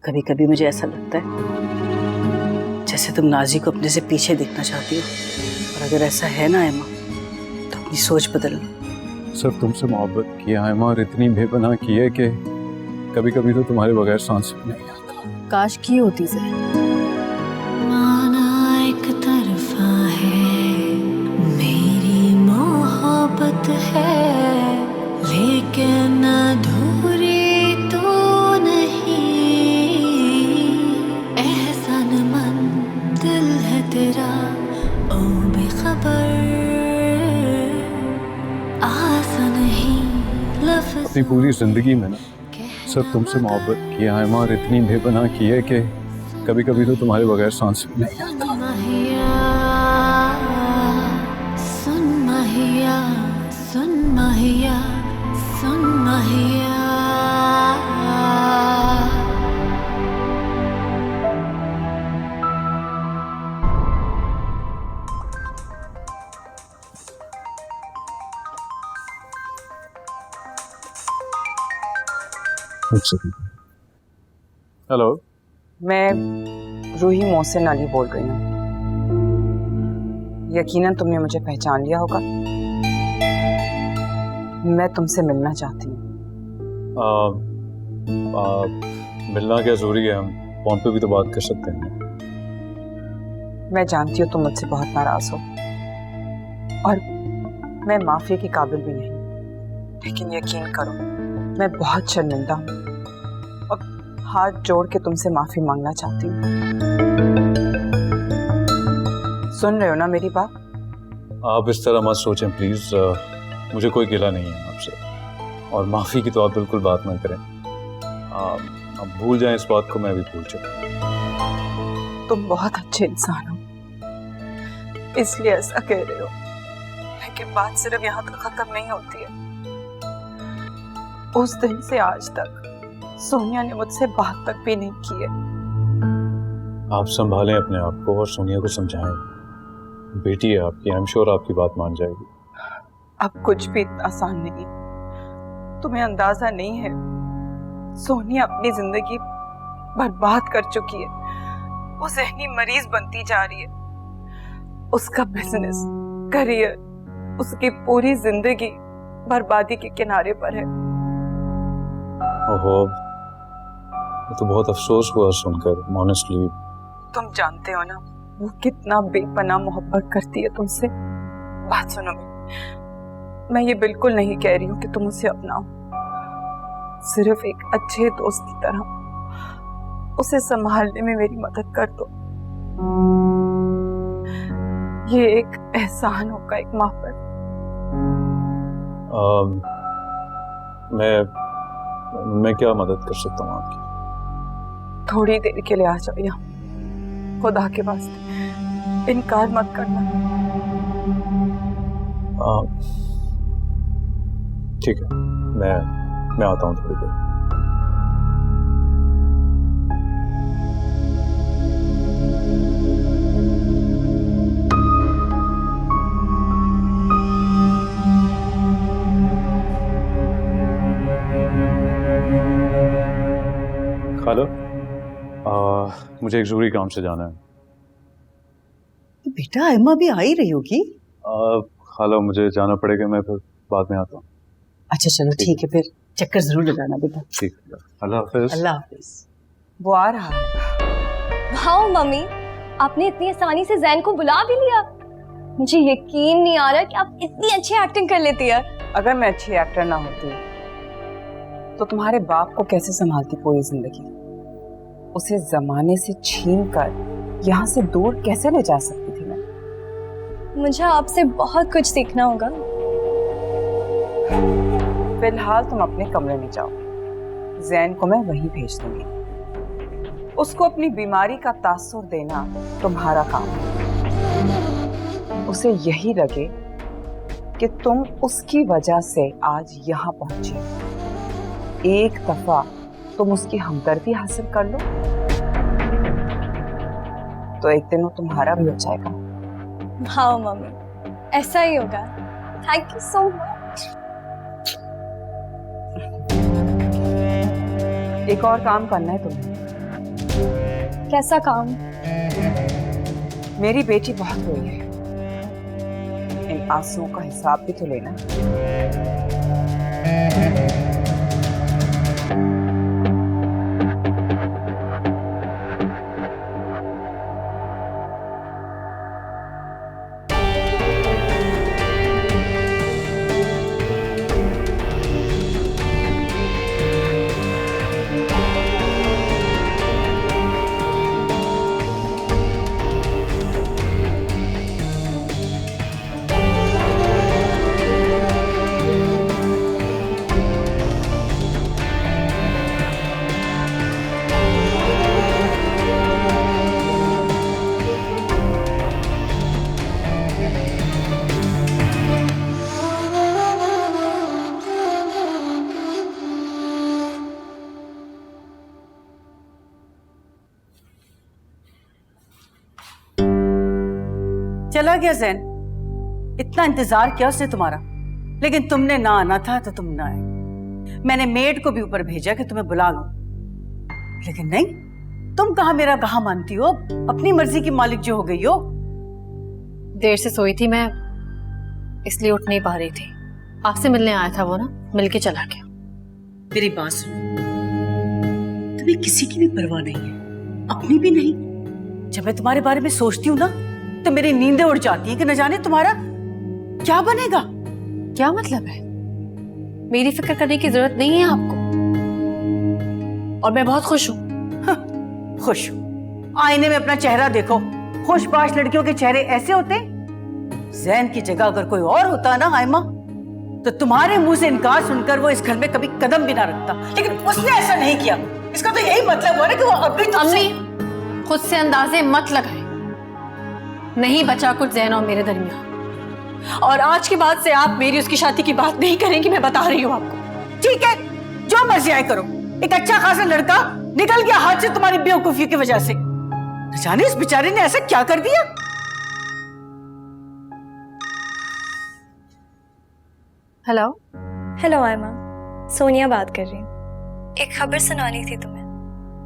कभी कभी मुझे ऐसा लगता है जैसे तुम नाजी को अपने से पीछे देखना चाहती हो, और अगर ऐसा है ना एमा, तो अपनी सोच बदल लो। सिर्फ तुमसे मोहब्बत की है एमा, और इतनी बेपनाह की है कि कभी कभी तो तुम्हारे बगैर सांस भी नहीं आता। काश की होती से। माना एक तरफा है मेरी मोहब्बत है, लेकिन अधूरी तो नहीं। एहसान मन दिल है तेरा ओ बेखबर, आसा नहीं लफ्ज़ अपनी पूरी जिंदगी में ना सिर्फ तुमसे मोहब्बत की है एमा, और इतनी बेपनाह की है कि कभी कभी तो तुम्हारे बगैर सांस भी नहीं आता। सुन महिया, सुन महिया, सुन महिया। हेलो, मैं रूही मोहसिन अली बोल रही हूँ। यकीनन तुमने मुझे पहचान लिया होगा। मैं तुमसे मिलना चाहती हूँ। मिलना क्या जरूरी है, हम फोन पे भी तो बात कर सकते हैं। मैं जानती हूँ तुम मुझसे बहुत नाराज हो और मैं माफी के काबिल भी नहीं, लेकिन यकीन करो मैं बहुत शर्मिंदा हूँ और हाथ जोड़ के तुमसे माफी मांगना चाहती हूँ। सुन रहे हो ना मेरी बात? आप इस तरह मत सोचें प्लीज, मुझे कोई गिला नहीं है आपसे, और माफी की तो आप बिल्कुल बात ना करें। आप भूल जाएं इस बात को, मैं भी भूल चुका। तुम बहुत अच्छे इंसान हो, इसलिए ऐसा कह रहे हो, लेकिन बात सिर्फ यहाँ तक खत्म नहीं होती है। उस दिन से आज तक सोनिया ने मुझसे बात तक भी नहीं की है। आप संभालें अपने आप को और सोनिया को समझाएं। बेटी है आपकी, आई एम श्योर आपकी बात मान जाएगी। अब कुछ भी इतना आसान नहीं है। तुम्हें अंदाजा नहीं है, सोनिया अपनी जिंदगी बर्बाद कर चुकी है। वो ज़हनी मरीज बनती जा रही है। उसका बिजनेस, करियर, उसकी पूरी जिंदगी बर्बादी के किनारे पर है। ओहो, ये तो बहुत अफसोस हुआ सुनकर, ऑनेस्टली। तुम जानते हो ना वो कितना बेपनाह मोहब्बत करती है तुमसे। बात सुनो मैं ये बिल्कुल नहीं कह रही हूँ कि तुम उसे अपनाओ, सिर्फ एक अच्छे दोस्त की तरह उसे संभालने में मेरी मदद कर दो। ये एक एहसान होगा एक माँ पर। मैं क्या मदद कर सकता हूँ आपकी? थोड़ी देर के लिए आ जाओ यहाँ, खुदा के वास्ते इनकार मत करना। ठीक है, मैं आता हूँ थोड़ी देर। खालो, मुझे एक जरूरी काम से जाना है। तो बेटा एमा भी आ ही रही होगी। खालो, मुझे जाना पड़ेगा, मैं फिर बाद में आता हूँ। अच्छा चलो ठीक है, फिर चक्कर जरूर लगाना बेटा। ठीक है, अल्लाह हाफिज। अल्लाह हाफिज। वो आ रहा है। वाओ मम्मी, आपने इतनी आसानी से जैन को बुला भी लिया। मुझे यकीन नहीं आ रहा कि आप इतनी अच्छी एक्टिंग कर लेती है। अगर मैं अच्छी एक्टर ना होती तो तुम्हारे बाप को कैसे संभालती पूरी जिंदगी? उसे जमाने से छीन कर यहाँ से दूर कैसे ले जा सकती थी मैं? मुझे आपसे बहुत कुछ सीखना होगा। फिलहाल तुम अपने कमरे में जाओ, जैन को मैं वहीं भेज दूंगी। उसको अपनी बीमारी का तासुर देना तुम्हारा काम है। उसे यही लगे कि तुम उसकी वजह से आज यहाँ पहुंची। एक दफा तुम उसकी हमदर्दी हासिल कर लो तो एक दिन वो तुम्हारा भी हो जाएगा। हाँ मम्मी, ऐसा ही होगा। Thank you so much. एक और काम करना है तुम्हें। कैसा काम? मेरी बेटी बहुत रोई है, इन आंसुओं का हिसाब भी तो लेना। चला गया जैन। इतना इंतजार किया उसने तुम्हारा, लेकिन तुमने ना आना था तो तुम ना आए। मैंने मेड को भी ऊपर भेजा कि तुम्हें बुला लूं, लेकिन नहीं, तुम कहां मेरा कहां मानती हो, अपनी मर्जी की मालिक जो हो गई हो। देर से सोई थी मैं, इसलिए उठ नहीं पा रही थी। आपसे मिलने आया था वो ना, मिलके चला गया। मेरी बात सुनो, तुम्हें किसी की भी परवाह नहीं है, अपनी भी नहीं। जब मैं तुम्हारे बारे में सोचती हूँ ना तो मेरी नींदें उड़ जाती हैं कि न जाने तुम्हारा क्या बनेगा। क्या मतलब है? मेरी फिक्र करने की जरूरत नहीं है आपको, और मैं बहुत खुश हूँ। खुश हूँ? आईने में अपना चेहरा देखो, खुशबाश लड़कियों के चेहरे ऐसे होते हैं। जैन की जगह अगर कोई और होता ना आयमा, तो तुम्हारे मुंह से इनकार सुनकर वो इस घर में कभी कदम भी ना रखता, लेकिन उसने ऐसा नहीं किया। इसका तो यही मतलब हुआ ना कि वो अभी तुमसे खुद से अंदाजे मत लगाए, नहीं बचा कुछ जैन और मेरे दरमियान। और आज के बाद से आप मेरी उसकी शादी की बात नहीं करेंगी, मैं बता रही हूँ आपको। ठीक है, जो मर्जी आए करो। एक अच्छा खासा लड़का निकल गया हाथ से तुम्हारी बेवकूफी की वजह से। न जाने इस बेचारे ने ऐसा क्या कर दिया। हेलो हेलो आयमा, सोनिया बात कर रही हूँ। एक खबर सुनानी थी तुम्हें,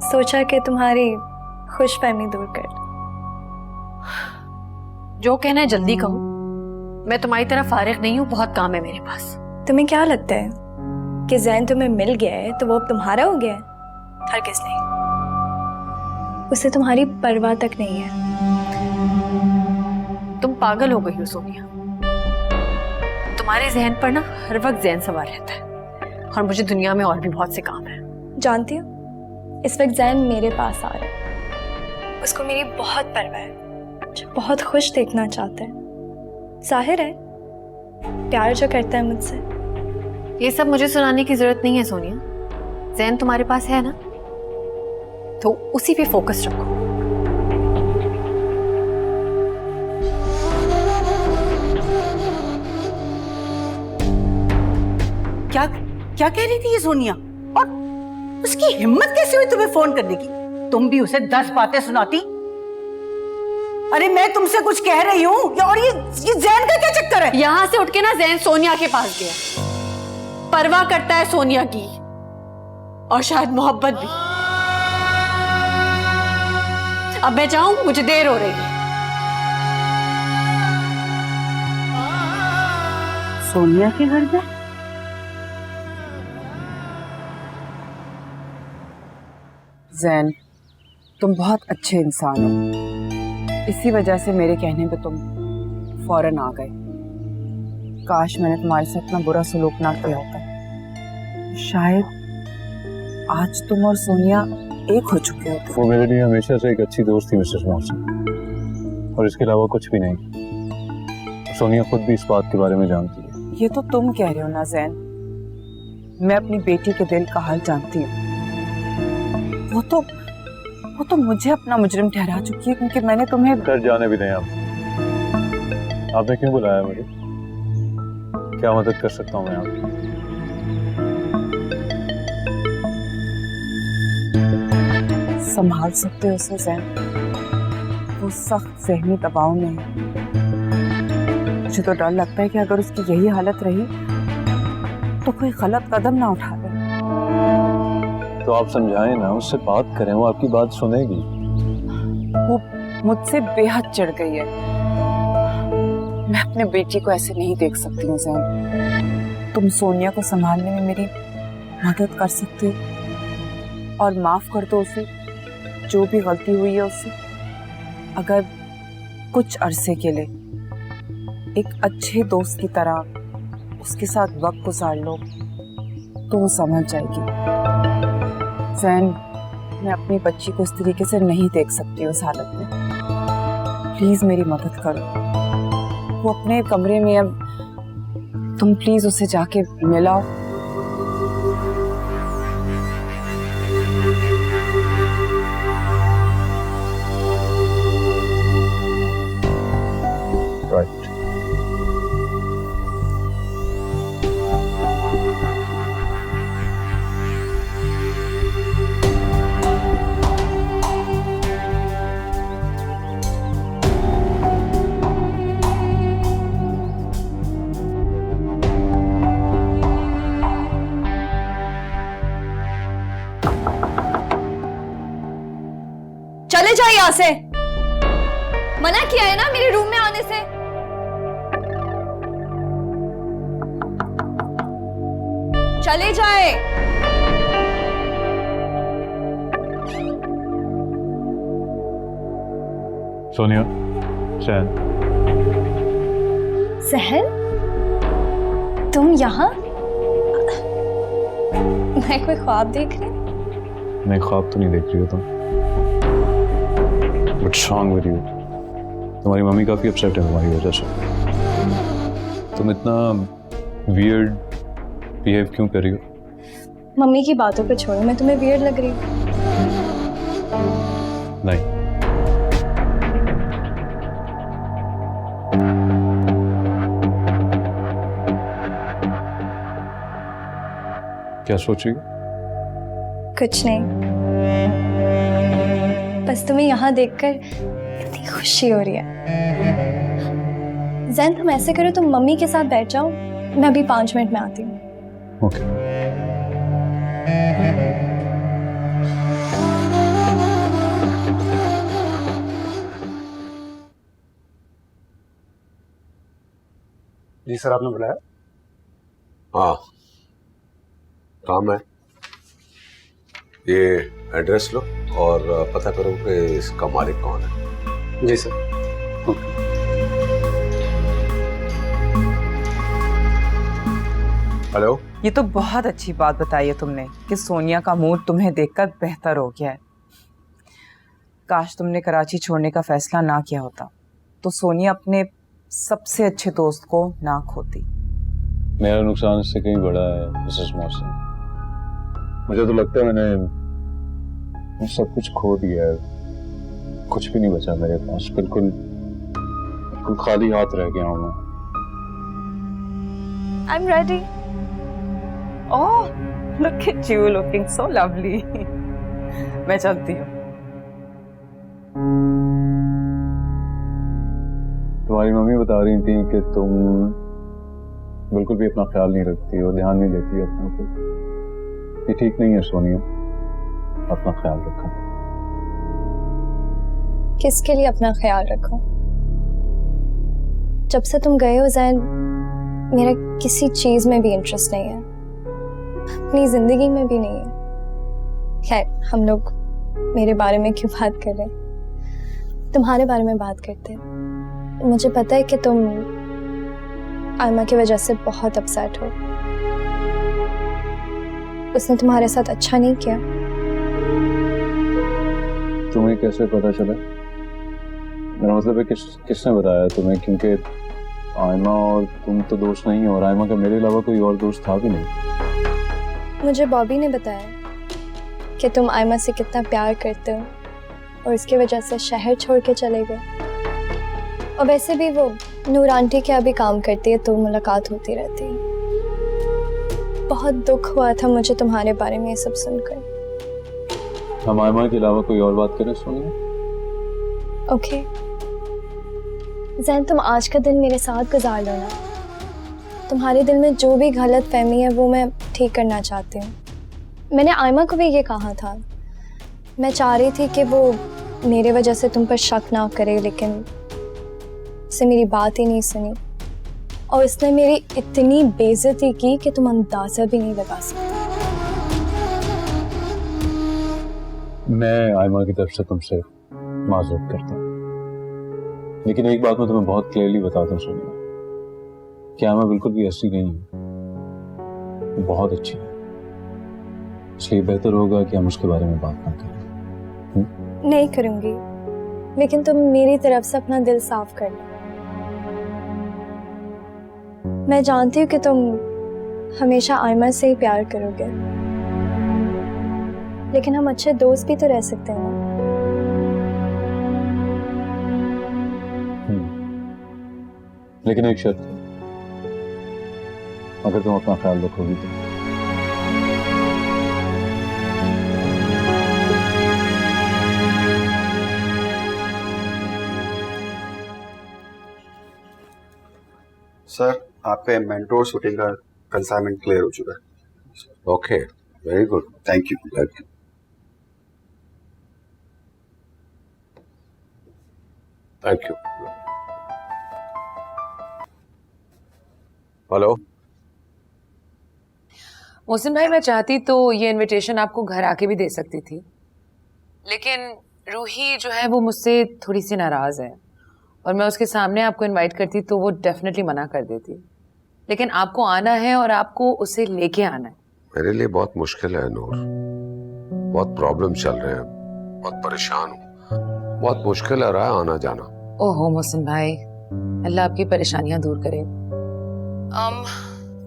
सोचा कि तुम्हारी खुशफहमी दूर कर लूं। जो कहना है जल्दी कहो, मैं तुम्हारी तरह फारिग नहीं हूँ, बहुत काम है मेरे पास। तुम्हें क्या लगता है कि जैन तुम्हें मिल गया है तो वो अब तुम्हारा हो गया है? हरगिज़ नहीं, उसे तुम्हारी परवाह तक नहीं है। तुम पागल हो गई हो सोनिया, तुम्हारे जहन पर ना हर वक्त जैन सवार रहता है, और मुझे दुनिया में और भी बहुत से काम है। जानती हो, इस वक्त जैन मेरे पास आ रहा है। उसको मेरी बहुत परवाह है, मुझे बहुत खुश देखना चाहता है। जाहिर है प्यार जो करता है मुझसे। ये सब मुझे सुनाने की जरूरत नहीं है सोनिया, जैन तुम्हारे पास है ना, तो उसी पे फोकस रखो। क्या क्या कह रही थी ये सोनिया, और उसकी हिम्मत कैसे हुई तुम्हें फोन करने की? तुम भी उसे 10 बातें सुनाती। अरे मैं तुमसे कुछ कह रही हूँ, और ये जैन का क्या चक्कर है? यहां से उठ के ना जैन सोनिया के पास गया, परवाह करता है सोनिया की, और शायद मोहब्बत भी। अब मैं जाऊं, मुझे देर हो रही है। सोनिया के घर में? जैन, तुम बहुत अच्छे इंसान हो, इसी वजह से मेरे कहने पे तुम फौरन आ गए। काश मैंने तुम्हारे साथ इतना बुरा सलूक ना किया होता। शायद आज तुम और सोनिया एक हो चुके होते। वो मेरे लिए हमेशा से एक अच्छी दोस्त थी मिसेस मॉर्सन, और इसके अलावा कुछ भी नहीं। सोनिया खुद भी इस बात के बारे में जानती है। ये तो तुम कह रहे हो ना जैन, मैं अपनी बेटी के दिल का हाल जानती हूँ। वो तो मुझे अपना मुजरिम ठहरा चुकी है, क्योंकि मैंने तुम्हें घर जाने भी नहीं। आपने क्यों बुलाया मुझे? क्या मदद कर सकता हूँ मैं आपकी? संभाल सकते हो उसे जैन, वो सख्त ज़हनी दबाव में है। मुझे तो डर लगता है कि अगर उसकी यही हालत रही तो कोई गलत कदम ना उठा ले। तो आप समझाएं ना, उससे बात करें, वो आपकी बात सुनेगी। वो मुझसे बेहद चिढ़ गई है। मैं अपने बेटी को ऐसे नहीं देख सकती हूँ जैन। तुम सोनिया को संभालने में मेरी मदद कर सकते हो और माफ कर दो उसे, जो भी गलती हुई है उससे। अगर कुछ अरसे के लिए एक अच्छे दोस्त की तरह उसके साथ वक्त गुजार लो तो वो समझ जाएगी। जैन, मैं अपनी बच्ची को इस तरीके से नहीं देख सकती उस हालत में। प्लीज मेरी मदद करो। वो अपने कमरे में, अब तुम प्लीज उसे जाके मिलाओ। राइट। चले जाओ यहाँ से। मना किया है ना मेरे रूम में आने से। चले जाए। सोनिया, चैन। सहन, तुम यहाँ? मैं कोई ख्वाब देख रही? नहीं, ख्वाब तो नहीं देख रही हो तुम। What's wrong with you? तुम्हारी मम्मी काफी अपसेट है तुम्हारी वजह से। तुम इतना वियर्ड बिहेव क्यों कर रही हो? मम्मी की बातों पे छोड़ो, मैं तुम्हें वियर्ड लग रही हूँ? नहीं। क्या सोच रही हो? कुछ नहीं, बस तुम्हें यहाँ देखकर इतनी खुशी हो रही है। जैन, तुम ऐसे करो, तुम मम्मी के साथ बैठ जाओ, मैं अभी 5 मिनट में आती हूँ। ओके। जी सर, आपने बुलाया? हाँ, काम है। ये एड्रेस लो और पता करो कि इसका मालिक कौन है। जी सर। हेलो। ये तो बहुत अच्छी बात बताई है तुमने कि सोनिया का मूड तुम्हें देखकर बेहतर हो गया है। काश तुमने कराची छोड़ने का फैसला ना किया होता तो सोनिया अपने सबसे अच्छे दोस्त को ना खोती। मेरा नुकसान इससे कहीं बड़ा है मिसेस मौसम। मुझे तो लगता है मैंने सब कुछ खो दिया है, कुछ भी नहीं बचा मेरे पास। बिल्कुल खाली हाथ रह गया हूँ मैं। I'm ready. Oh, look at you looking so lovely. मैं चलती हूँ। तुम्हारी मम्मी बता रही थी कि तुम बिल्कुल भी अपना ख्याल नहीं रखती हो, ध्यान नहीं देती अपने ऊपर। ये ठीक नहीं है सोनिया, अपना ख्याल रखो। किसके लिए अपना ख्याल रखो? जब से तुम गए हो जैन, मेरा किसी चीज में भी इंटरेस्ट नहीं है, अपनी जिंदगी में भी नहीं है। खैर, हम लोग मेरे बारे में क्यों बात कर रहे हैं, तुम्हारे बारे में बात करते हैं। मुझे पता है कि तुम आयमा की वजह से बहुत अपसेट हो। उसने तुम्हारे साथ अच्छा नहीं किया। तुम्हें कैसे पता चला? मेरा मतलब है किसने बताया तुम्हें? क्योंकि आयमा और तुम तो दोस्त नहीं हो, और आयमा का मेरे अलावा कोई और दोस्त था भी नहीं। मुझे बॉबी ने बताया कि तुम आयमा से कितना प्यार करते हो और इसकी वजह से शहर छोड़ के चले गए। और वैसे भी वो नूर आंटी के अभी काम करती है तो मुलाकात होती रहती है। बहुत दुख हुआ था मुझे तुम्हारे बारे में ये सब सुनकर। हम आयमा के अलावा कोई और बात करें सोनिया? ओके जैन, तुम आज का दिन मेरे साथ गुजार लो ना। तुम्हारे दिल में जो भी गलत फहमी है वो मैं ठीक करना चाहती हूँ। मैंने आयमा को भी ये कहा था। मैं चाह रही थी कि वो मेरे वजह से तुम पर शक ना करे, लेकिन उसने मेरी बात ही नहीं सुनी और उसने मेरी इतनी बेइज्जती की कि तुम अंदाजा भी नहीं लगा सकते। मैं आयमा की तरफ से तुमसे माजूर करता हूँ, लेकिन एक बात मैं तुम्हें बहुत क्लियरली बताता हूँ सोनिया, कि आयमा बिल्कुल भी ऐसी नहीं है, वो बहुत अच्छी है। इसलिए बेहतर होगा कि हम उसके बारे में बात ना करें। नहीं करूंगी, लेकिन तुम मेरी तरफ से अपना दिल साफ कर लो। मैं जानती हूँ कि तुम हमेशा आयमा से ही प्यार करोगे, लेकिन हम अच्छे दोस्त भी तो रह सकते हैं ना। लेकिन एक शर्त है, अगर तुम अपना ख्याल रखोगी तो। सर आपके मेंटोर शूटिंग का कंसाइनमेंट क्लियर हो चुका है। Okay, very good, thank you. Thank you. Hello, Mohsin भाई, मैं चाहती तो ये इनविटेशन आपको घर आके भी दे सकती थी, लेकिन रूही जो है वो मुझसे थोड़ी सी नाराज़ है और मैं उसके सामने आपको इनवाइट करती तो वो डेफिनेटली मना कर देती। लेकिन आपको आना है और आपको उसे लेके आना है। मेरे लिए बहुत मुश्किल है नूर, बहुत प्रॉब्लम चल रहे हैं, बहुत परेशान हूँ, बहुत मुश्किल है रहा आना जाना। ओहो मोहसिन भाई, अल्लाह आपकी परेशानियां दूर करे।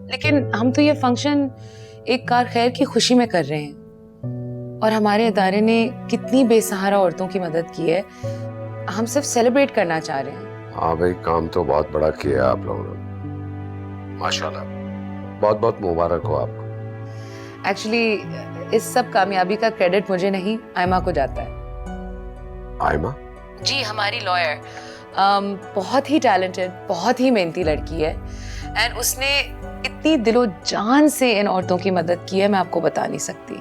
लेकिन हम तो ये फंक्शन एक कार खैर की खुशी में कर रहे हैं और हमारे इदारे ने कितनी बेसहारा औरतों की मदद की है, हम सिर्फ सेलिब्रेट करना चाह रहे हैं। हाँ भाई, काम तो बहुत बड़ा किया है आप लोगों ने, माशाल्लाह, बहुत बहुत मुबारक हो आपको। एक्चुअली इस सब कामयाबी का क्रेडिट मुझे नहीं, आयमा को जाता है। आयमा? जी, हमारी लॉयर, बहुत ही टैलेंटेड, बहुत ही मेहनती लड़की है एंड उसने इतनी दिलो जान से इन औरतों की मदद की है, मैं आपको बता नहीं सकती।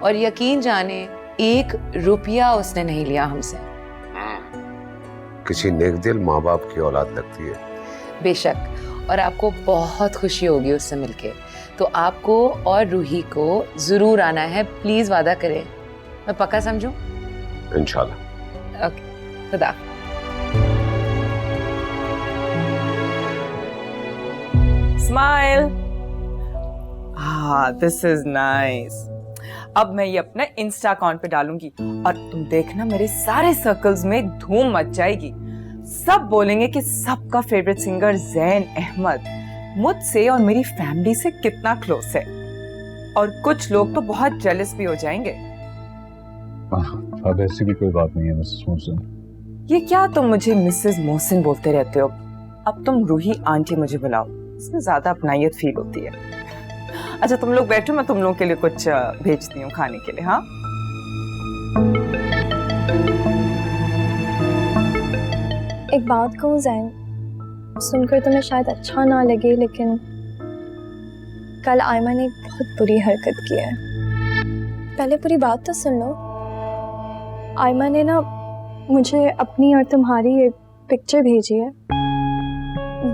और यकीन जाने 1 रुपया उसने नहीं लिया हमसे। किसी नेकदिल माँ बाप की औलाद लगती है। बेशक, और आपको बहुत खुशी होगी उससे मिलके। तो आपको और रूही को जरूर आना है, प्लीज वादा करें। मैं पक्का समझूं? इंशाल्लाह। ओके, खुदा। स्माइल। हाँ, दिस इज नाइस। अब मैं ये अपने इंस्टा अकाउंट पे डालूंगी और तुम देखना मेरे सारे सर्कल्स में धूम मच जाएगी। सब बोलेंगे कि सबका फेवरेट सिंगर ज़ैन अहमद मुझसे और मेरी फैमिली से कितना क्लोज है, और कुछ लोग तो बहुत जेलस भी हो जाएंगे। अब ऐसी भी कोई बात नहीं है मिसेस मोहसिन। ये क्या तुम मुझे मिसेस मोहसिन बोलते रहते हो? अब तुम रूही आंटी मुझे बुलाओ, इसमें ज्यादा अपनाइयत फील होती है। अच्छा तुम लोग बैठो, मैं तुम लोगों के लिए कुछ भेजती हूँ खाने के लिए। हाँ, एक बात कहूँ ज़ैन, सुनकर तुम्हें शायद अच्छा ना लगे, लेकिन कल आयमा ने एक बहुत बुरी हरकत की है। पहले पूरी बात तो सुन लो। आयमा ने ना मुझे अपनी और तुम्हारी एक पिक्चर भेजी है,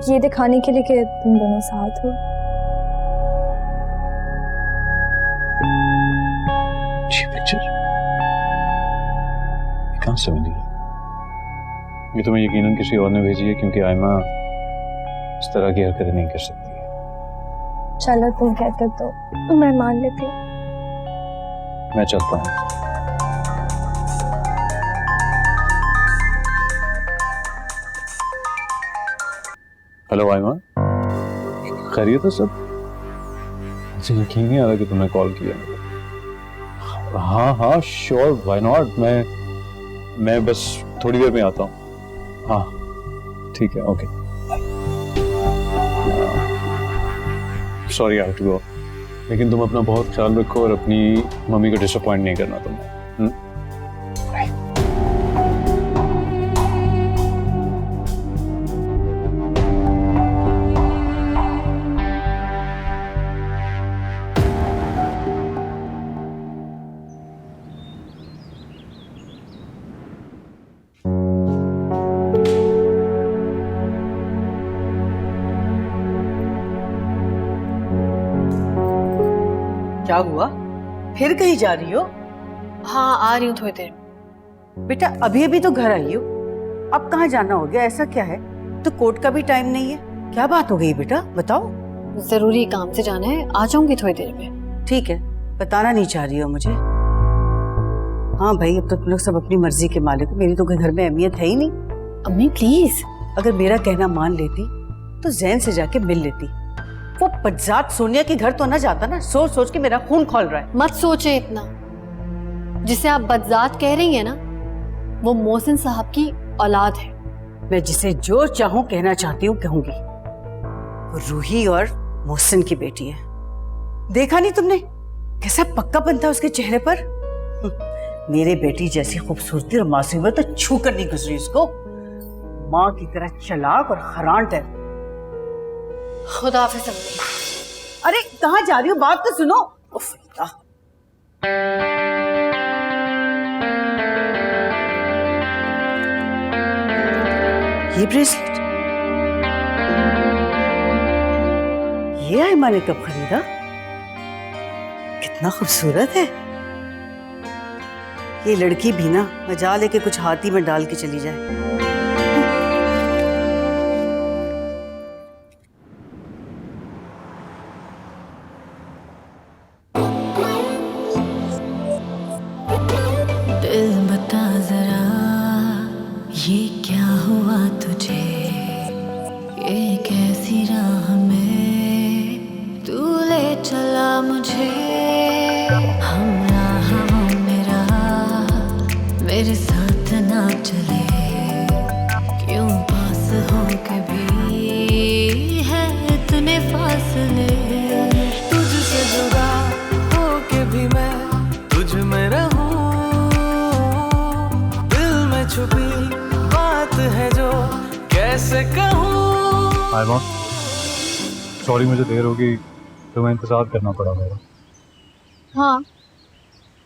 ये दिखाने के लिए कि तुम दोनों साथ हो। पिक्चर कहाँ से मिली? ये तो मैं यकीनन किसी और ने भेजी है, क्योंकि आयमा इस तरह की हरकतें नहीं कर सकती है। चलो तुम कहते तो मैं मान लेती हूँ। मैं चलता हूँ। हेलो आयमा, खैरियत है सब? मुझे यकीन नहीं आ रहा कि तुमने कॉल किया। हाँ हाँ श्योर, व्हाई नॉट। मैं बस थोड़ी देर में आता हूँ। हाँ ठीक है, okay. Sorry I have to go, लेकिन तुम अपना बहुत ख्याल रखो और अपनी मम्मी को डिसअपॉइंट नहीं करना तुमने। क्या हुआ? फिर कहीं जा रही हो? हाँ आ रही हूँ थोड़ी देर में। बेटा अभी अभी तो घर आई हो, अब कहाँ जाना हो गया? ऐसा क्या है? तो कोर्ट का भी टाइम नहीं है। क्या बात हो गई बेटा, बताओ। जरूरी काम से जाना है, आ जाऊंगी थोड़ी देर में। ठीक है, बताना नहीं चाह रही हो मुझे। हाँ भाई, अब तो तुम लोग सब अपनी मर्जी के मालिक हो, मेरी तो कोई घर में अहमियत है ही नहीं। अम्मी प्लीज। अगर मेरा कहना मान लेती तो जैन से जाके मिल लेती। वो बदजात सोनिया के घर तो ना जाता ना। सोच सोच के मेरा खून खौल रहा है। मत सोचे इतना। जिसे आप बदजात कह रही हैं ना, वो मोहसिन साहब की औलाद है। मैं जिसे जो चाहूं कहना चाहती हूँ कहूंगी। वो रूही और मोहसिन की बेटी है। देखा नहीं तुमने कैसा पक्कापन था उसके चेहरे पर? मेरे बेटी जैसी खूबसूरती और मासूम में तो छू कर नहीं गुजरी उसको। माँ की तरह चालाक और हरांट है। खुदा हाफिज़ अम्मी। अरे कहाँ जा रही हो? बात तो सुनो। उफ, ये ब्रेसलेट ये आयमा ने कब खरीदा? कितना खूबसूरत है। ये लड़की भी ना मजा लेके कुछ हाथी में डाल के चली जाए। दिल बता जरा ये क्या हुआ तुझे, ये कैसी राह में तू ले चला मुझे। हम राहों मेरा मेरे साथ ना चले, क्यों पास हो के भी है इतने फासले। तुझसे जुदा हो के भी मैं तुझ में रहूं, दिल में छुपी बात है जो कैसे कहूं। आयमा, सॉरी मुझे देर हो गई, तुम्हें इंतजार करना पड़ा मेरा। हाँ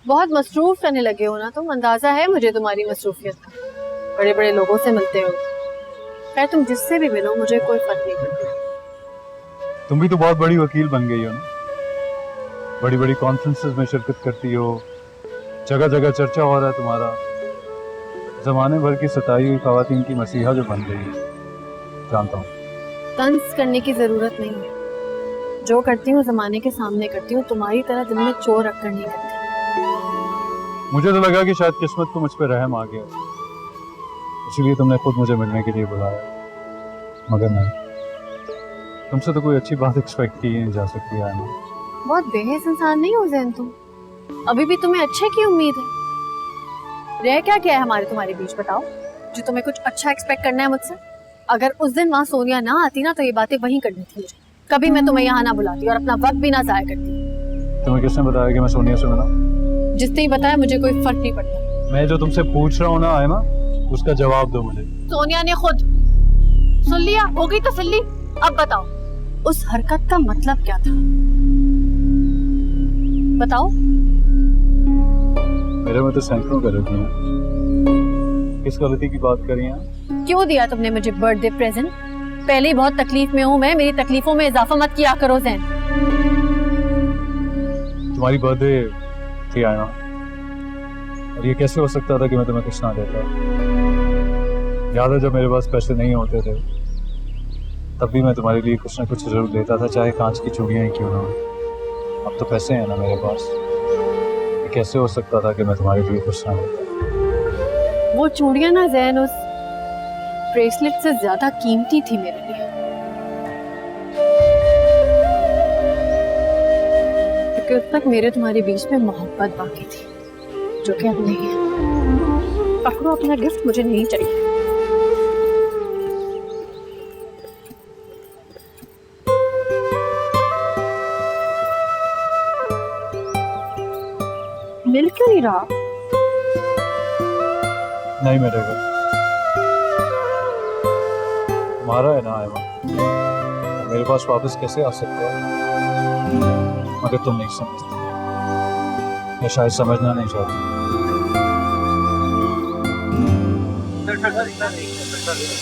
बहुत मसरूफ रहने लगे हो ना तुम, अंदाजा है मुझे तुम्हारी मसरूफियत का। बड़े बड़े लोगों से मिलते हो। खैर तुम जिससे भी मिलो मुझे कोई फर्क नहीं पड़ता। तुम भी तो बहुत बड़ी वकील बन गई हो ना। बड़ी बड़ी कॉन्फ्रेंसेस में शिरकत करती हो, जगह जगह चर्चा हो रहा है तुम्हारा। जमाने भर की सताई हुई खवातीन की मसीहा जो बन गई है, जानता हूँ। तंज करने की जरूरत नहीं है। जो करती हूँ जमाने के सामने करती हूँ, तुम्हारी तरह दिल में चोर रख कर नहीं करती। मुझे तो लगा कि शायद किस्मत को मुझ पर रहम आ गया, इसीलिए तुमने खुद मुझे मिलने के लिए बुलाया। मगर नहीं, तुमसे तो कोई अच्छी बात एक्सपेक्ट की ही नहीं जा सकती है ना। बहुत बेहस इंसान नहीं हो जैन तुम। अभी भी तुम्हें अच्छे की उम्मीद है। रह क्या क्या है हमारे तुम्हारे बीच, बताओ, जो तुम्हें कुछ अच्छा एक्सपेक्ट करना है मुझसे? अगर उस दिन वहाँ सोनिया ना आती ना तो ये बातें वहीं करनी थी मुझे। कभी मैं तुम्हें यहाँ ना बुलाती और अपना वक्त भी ना जाया करती। तुम्हें किसने बताया कि मैं सोनिया से मिला? जिसने ही बताया मुझे कोई फर्क नहीं पड़ता। मैं जो तुमसे पूछ रहा हूँ ना आयमा, उसका जवाब दो मुझे। सोनिया ने खुद सुन लिया, हो गई तसल्ली। अब बताओ उस हरकत का मतलब क्या था? बताओ। मेरे में तो सैकड़ों गलतियां हैं। किस गलती की बात कर रही हैं? क्यों दिया तुमने मुझे बर्थडे प्रेजेंट? पहले ही बहुत तकलीफ में हूँ मैं, मेरी तकलीफों में इजाफा मत किया करो जैन। तुम्हारी बर्थडे थी आयमा, और ये कैसे हो सकता था कि मैं तुम्हें कुछ ना देता? याद है जब मेरे पास पैसे नहीं होते थे तब भी मैं तुम्हारे लिए कुछ ना कुछ जरूर देता था, चाहे कांच की चूड़ियां ही क्यों ना हो। अब तो पैसे हैं ना मेरे पास, ये कैसे हो सकता था कि मैं तुम्हारे लिए कुछ ना देता? वो चूड़ियां ना जैन उस ब्रेसलेट से ज्यादा कीमती थी मेरे लिए, क्योंकि उस तक मेरे तुम्हारे बीच में मोहब्बत बाकी थी, जो कि अब नहीं है। पकड़ो अपना गिफ्ट, मुझे नहीं चाहिए। मिल क्यों नहीं रहा? नहीं मिलेगा। तुम्हारा है ना आयमा, मेरे पास वापस कैसे आ सकता है? मगर तुम नहीं समझती, मैं शायद समझना नहीं चाहती।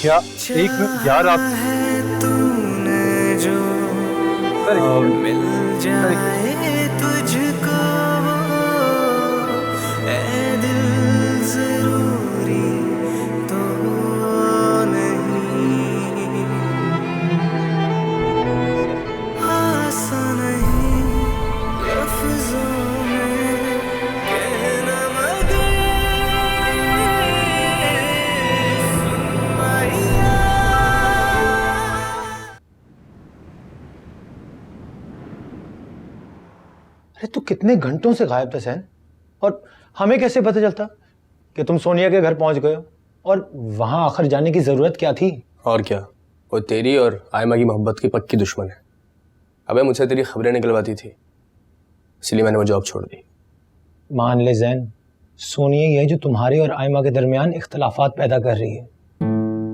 क्या एक मिनट यार, आप तूने जो मिल जाए तुझको कितने घंटों से गायब था सैन, और हमें कैसे पता चलता कि तुम सोनिया के घर पहुंच गए हो? और वहां आखिर जाने की जरूरत क्या थी? और क्या, वो तेरी और आयमा की मोहब्बत की पक्की दुश्मन है। अबे मुझसे तेरी खबरें निकलवाती थी, इसलिए मैंने वो जॉब छोड़ दी। मान ले जैन, सोनिया ये जो तुम्हारे और आयमा के दरमियान इख्तलाफात पैदा कर रही है,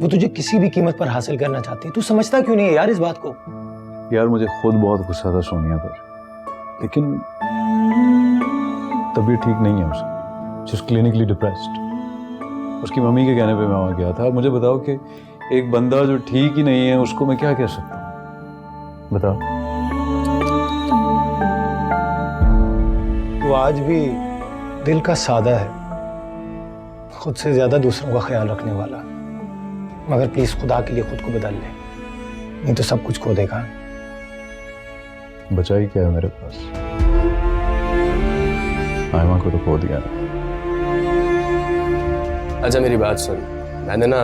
वो तुझे किसी भी कीमत पर हासिल करना चाहती है। तू समझता क्यों नहीं है यार इस बात को? यार मुझे खुद बहुत गुस्सा था सोनिया पर, लेकिन तबीयत ठीक नहीं है उसकी। She is clinically depressed. उसकी मम्मी के कहने पे मैं वहाँ गया था। मुझे बताओ कि एक बंदा जो ठीक ही नहीं है उसको मैं क्या कह सकता हूँ? बताओ। तू आज भी दिल का सादा है, खुद से ज्यादा दूसरों का ख्याल रखने वाला। मगर प्लीज खुदा के लिए खुद को बदल ले, नहीं तो सब कुछ खो देगा। बचा ही क्या है मेरे पास? आयमा को तो खो दिया ना। अच्छा मेरी बात सुन, मैंने ना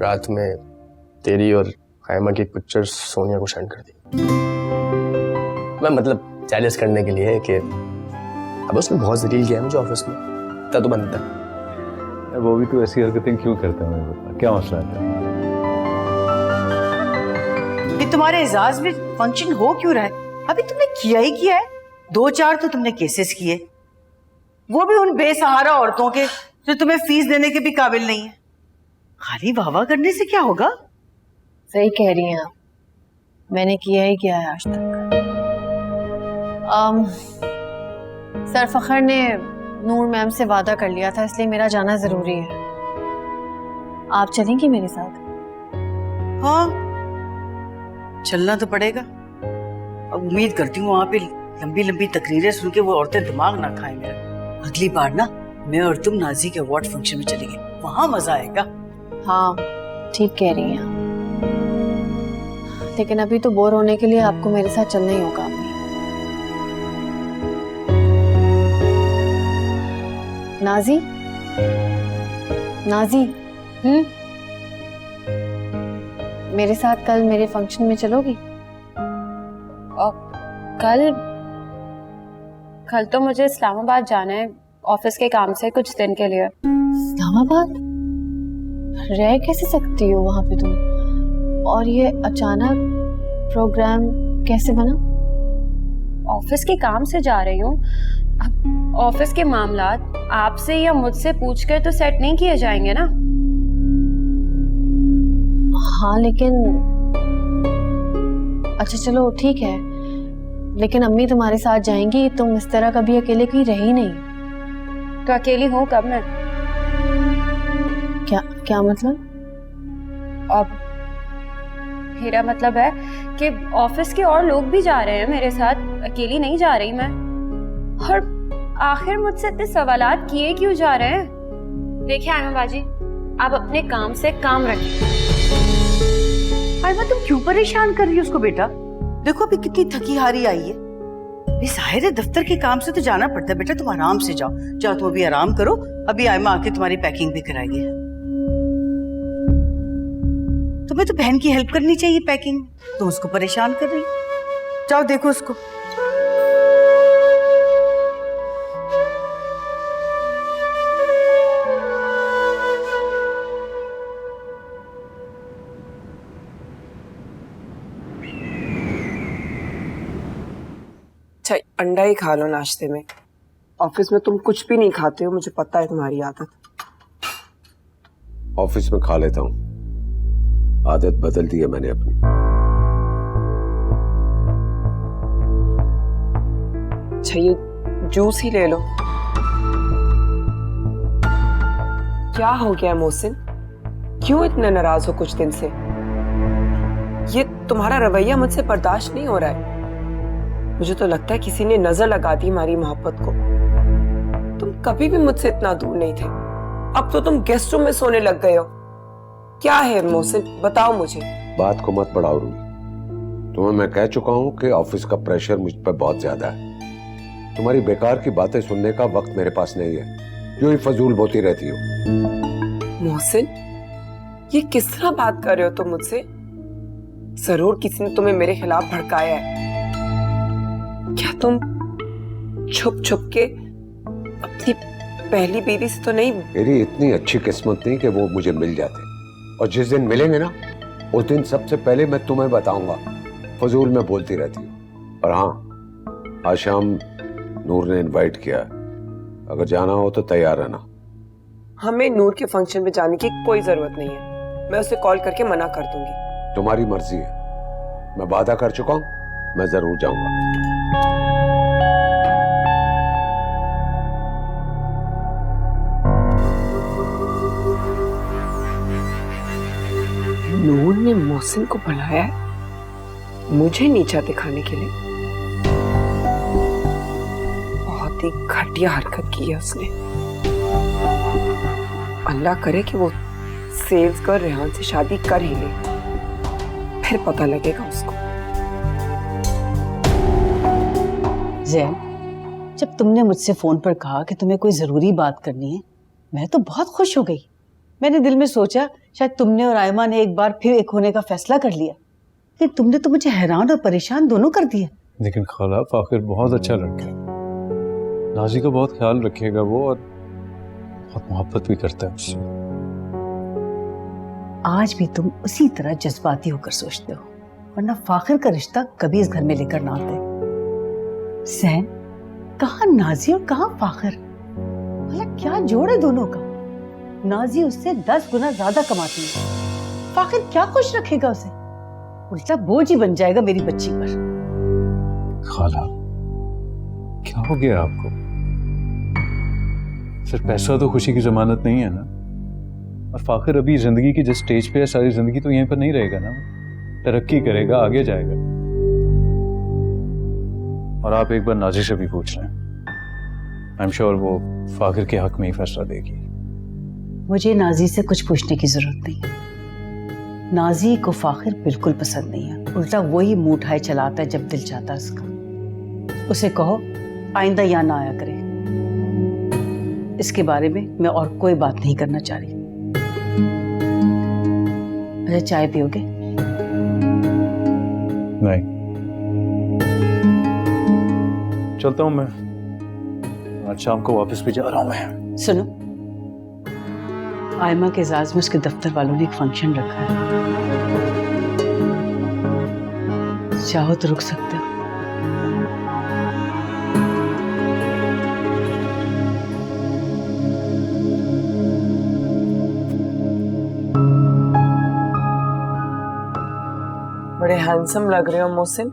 रात में तेरी और आयमा की पिक्चर्स सोनिया को सेंड कर दी। मैं मतलब चैलेंज करने के लिए कि अब उसने बहुत जलील किया है मुझे ऑफिस में, इतना तो बनता है। वो भी तो ऐसी हरकतें क्यों करता है मुझे बता, क्या मसला है? ये तुम्हारे एजाज में फंक्शन हो क्यों रहा है? अभी तुमने किया ही किया है। 2-4 तो तुमने केसेस किए, वो भी उन बेसहारा औरतों के जो तुम्हें फीस देने के भी काबिल नहीं है। खाली वाह करने से क्या होगा? सही कह रही हैं आप, मैंने किया ही किया है आज तक। सर फखर ने नूर मैम से वादा कर लिया था, इसलिए मेरा जाना जरूरी है। आप चलेंगी मेरे साथ? हाँ, चलना तो पड़ेगा। अब उम्मीद करती हूँ वहां पे लंबी लंबी तकरीरें सुन के वो औरतें दिमाग ना खाएं मेरा। अगली बार ना मैं और तुम नाजी के अवार्ड फंक्शन में चलेंगे, वहां मजा आएगा। हाँ ठीक कह रही हैं, लेकिन अभी तो बोर होने के लिए आपको मेरे साथ चलना ही होगा। नाजी, नाजी, मेरे साथ कल मेरे फंक्शन में चलोगी? कल तो मुझे इस्लामाबाद जाना है ऑफिस के काम से कुछ दिन के लिए। इस्लामाबाद रह कैसे सकती हो वहां पे तुम? और ये अचानक प्रोग्राम कैसे बना? ऑफिस के काम से जा रही हूँ। अब ऑफिस के मामलात आपसे या मुझसे पूछकर तो सेट नहीं किए जाएंगे ना। हाँ लेकिन अच्छा चलो ठीक है, लेकिन अम्मी तुम्हारे साथ जाएंगी, तुम इस तरह कभी अकेले कहीं रही नहीं। तो अकेली हूँ कब मैं? क्या मतलब? अब मेरा मतलब है कि ऑफिस के और लोग भी जा रहे हैं मेरे साथ, अकेली नहीं जा रही मैं। और आखिर मुझसे इतने सवालात किए क्यों जा रहे हैं? देखिए आयमा बाजी, आप अपने काम से काम रखिए। आयमा तुम क्यों परेशान कर रही हो उसको बेटा? देखो अभी कितनी थकी हारी आई है। ये जाहिर है दफ्तर के काम से तो जाना पड़ता है बेटा, तुम आराम से जाओ। जाओ तुम अभी आराम करो, अभी आयमा आके तुम्हारी पैकिंग भी कराएगी। तुम्हें तो बहन की हेल्प करनी चाहिए पैकिंग, तुम उसको परेशान कर रही। जाओ देखो उसको। अच्छा अंडा ही खा लो नाश्ते में, ऑफिस में तुम कुछ भी नहीं खाते हो, मुझे पता है तुम्हारी आदत। ऑफिस में खा लेता हूँ, आदत बदल दी है मैंने अपनी। अच्छा ये जूस ही ले लो। क्या हो गया मोहसिन, क्यों इतने नाराज हो कुछ दिन से? ये तुम्हारा रवैया मुझसे बर्दाश्त नहीं हो रहा है। मुझे तो लगता है किसी ने नजर लगा दी हमारी मोहब्बत को। तुम कभी भी मुझसे इतना दूर नहीं थे, अब तो तुम गेस्ट रूम में सोने लग गए हो। क्या है मोहसिन, बताओ मुझे। बात को मत बढ़ाओ रूही, तुम्हें मैं कह चुका हूं कि ऑफिस का प्रेशर मुझ पर बहुत ज्यादा है। तुम्हारी बेकार की बातें सुनने का वक्त मेरे पास नहीं है, यूं ही फजूल बोती रहती हो। मोहसिन ये किस तरह बात कर रहे हो तुम मुझसे? जरूर किसी ने तुम्हें मेरे खिलाफ भड़काया है। क्या तुम छुप छुप के अपनी पहली बीवी से तो नहीं। मेरी इतनी अच्छी किस्मत नहीं कि वो मुझे मिल जाते, और जिस दिन मिलेंगे ना उस दिन सबसे पहले मैं तुम्हें बताऊंगा। फजूल में बोलती रहती हूँ। और हाँ, आज शाम नूर ने इनवाइट किया, अगर जाना हो तो तैयार रहना। हमें नूर के फंक्शन में जाने की कोई जरूरत नहीं है, मैं उसे कॉल करके मना कर दूंगी। तुम्हारी मर्जी है, मैं वादा कर चुका हूँ, मैं जरूर जाऊंगा। नूर ने मोहसिन को बुलाया है मुझे नीचा दिखाने के लिए। बहुत ही घटिया हरकत की है उसने। अल्लाह करे कि वो सेल्स गर्ल रेहान से शादी कर ही ले, फिर पता लगेगा उसको। जैन, जब तुमने मुझसे फोन पर कहा कि तुम्हें कोई जरूरी बात करनी है, मैं तो बहुत खुश हो गई। मैंने दिल में सोचा शायद तुमने और आयमा ने एक बार फिर एक होने का फैसला कर लिया, लेकिन तुमने तो मुझे हैरान और परेशान दोनों कर दिया। लेकिन खाला, फाखिर बहुत अच्छा लड़का है, नाजी का बहुत ख्याल रखेगा वो, और बहुत मोहब्बत भी करता है उससे। आज भी तुम उसी तरह जज्बाती होकर सोचते हो, वरना फाखिर का रिश्ता कभी इस घर में लेकर ना आते। सहन, कहाँ नाजी और कहाँ फाखिर? भला क्या जोड़ है दोनों का? नाजी उससे 10 गुना ज्यादा कमाती है, फाखिर क्या खुश रखेगा उसे? उल्टा बोझ ही बन जाएगा मेरी बच्ची पर। खाला, क्या हो गया आपको? सिर्फ पैसा तो खुशी की जमानत नहीं है ना। और फाखिर अभी जिंदगी की जिस स्टेज पे है, सारी जिंदगी तो यहीं पर नहीं रहेगा ना, तरक्की करेगा, आगे जाएगा। और आप एक बार नाजी से भी पूछ लें, आई एम श्योर वो फाखिर के हक में ही फैसला देगी। मुझे नाजी से कुछ पूछने की जरूरत नहीं है। नाजी को फाखिर बिल्कुल पसंद नहीं है, उल्टा वही मुंह उठाए चलाता है जब दिल चाहता है उसका। उसे कहो आइंदा यहाँ ना आया करे। इसके बारे में मैं और कोई बात नहीं करना चाह रही। अच्छा, चाय पियोगे? नहीं, चलता हूं मैं, आज शाम को वापस भी जा रहा हूं मैं। सुनो, आयमा के एजाज में उसके दफ्तर वालों ने एक फंक्शन रखा है, चाहो तो रुक सकते हो। बड़े हैंडसम लग रहे हो मोहसिन।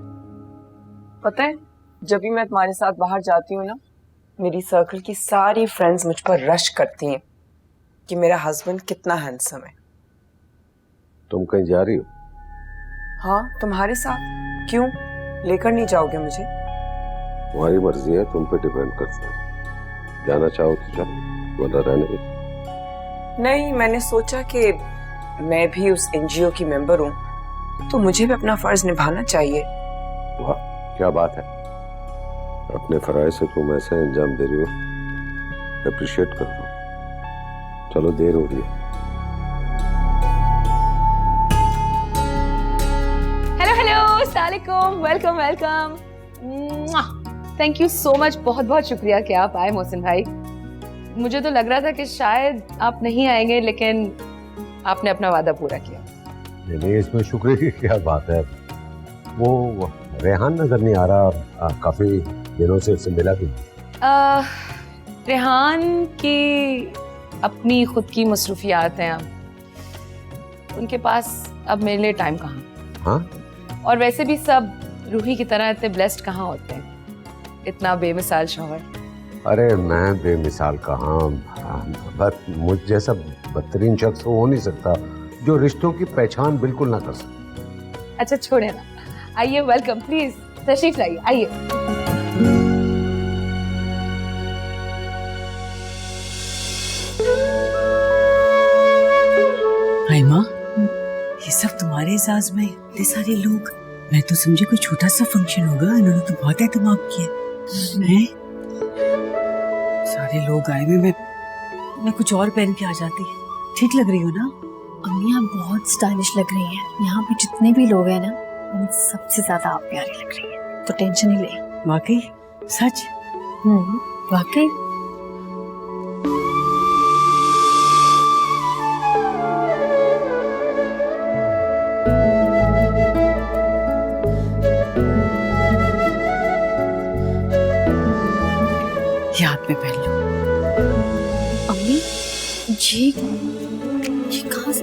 पता है, जब भी मैं तुम्हारे साथ बाहर जाती हूँ ना, मेरी सर्कल की सारी फ्रेंड्स मुझ पर रश करती हैं कि मेरा हस्बैंड कितना हैंडसम है। तुम कहीं जा रही हो? हाँ, तुम्हारे साथ। क्यों, लेकर नहीं जाओगे मुझे? तुम्हारी मर्जी है, तुम पे डिपेंड करता है। जाना चाहो तो जाओ, वरना रहने दो। नहीं, मैंने सोचा कि मैं भी उस एनजीओ की मेंबर हूँ, तो मुझे भी अपना फर्ज निभाना चाहिए। वाह, क्या बात है, अपने फराइज से तुम ऐसे अंजाम दे रही हो, अप्रिशिएट करता हूँ। चलो, देर हो रही है। हेलो हेलो, अस्सलाम वालेकुम, welcome welcome. Thank you so much, बहुत बहुत शुक्रिया कि आप आए मोहसिन भाई। मुझे तो लग रहा था कि शायद आप नहीं आएंगे, लेकिन आपने अपना वादा पूरा किया। नहीं, इसमें शुक्रिया की क्या बात है। वो रेहान नजर नहीं आ रहा, काफी दिनों से उससे मिला भी। रेहान की अपनी खुद की मसरूफियात हैं, अब उनके पास अब मेरे लिए टाइम कहाँ। हाँ? और वैसे भी सब रूही की तरह इतने ब्लेस्ड कहाँ होते हैं, इतना बेमिसाल शौहर। अरे मैं बेमिसाल कहाँ, बस मुझ जैसा बदतरीन शख्स हो नहीं सकता जो रिश्तों की पहचान बिल्कुल ना कर सके। अच्छा छोड़े ना, आइए, वेलकम, प्लीज तशरीफ लाइए, आइए। आयमा, ये सब तुम्हारे एजाज में, इतने सारे लोग। मैं तो समझे कोई छोटा सा फंक्शन होगा, इन्होंने तो बहुत एहतमाम किया है। सारे लोग आए हुए, मैं कुछ और पहन के आ जाती। ठीक लग रही हो ना? अम्मी आप बहुत स्टाइलिश लग रही हैं। यहाँ पे जितने भी लोग हैं ना, उन सबसे ज्यादा आप प्यारी लग रही हैं, तो टेंशन ही ले। वाकई? सच? वाकई याद में पहन लो। अम्मी ये कहाँ से?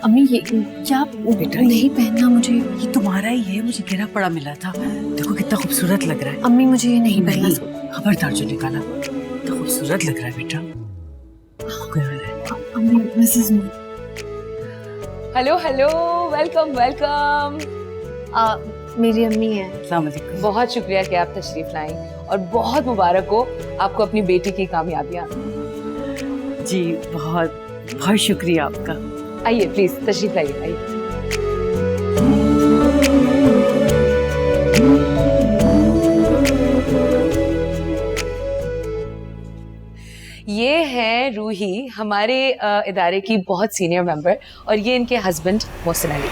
अम्मी ये क्या बेटा, नहीं पहनना मुझे। ये तुम्हारा ही है, मुझे गिरा पड़ा मिला था। देखो कितना खूबसूरत लग रहा है। अम्मी मुझे ये नहीं पहनना। खबरदार जो निकाला, तो खूबसूरत लग रहा है बेटा। कोई हाल है? अम्मी Mrs hello hello, welcome welcome. मेरी अम्मी है। अस्सलाम वालेकुम। बहुत शुक्रिया कि आप तशरीफ लाई और बहुत मुबारक हो आपको अपनी बेटी की कामयाबियाँ। जी बहुत बहुत शुक्रिया आपका। आइए प्लीज तशरीफ लाइए, आइए। ये हैं रूही, हमारे इदारे की बहुत सीनियर मेंबर, और ये इनके हस्बैंड मोहसिन अली।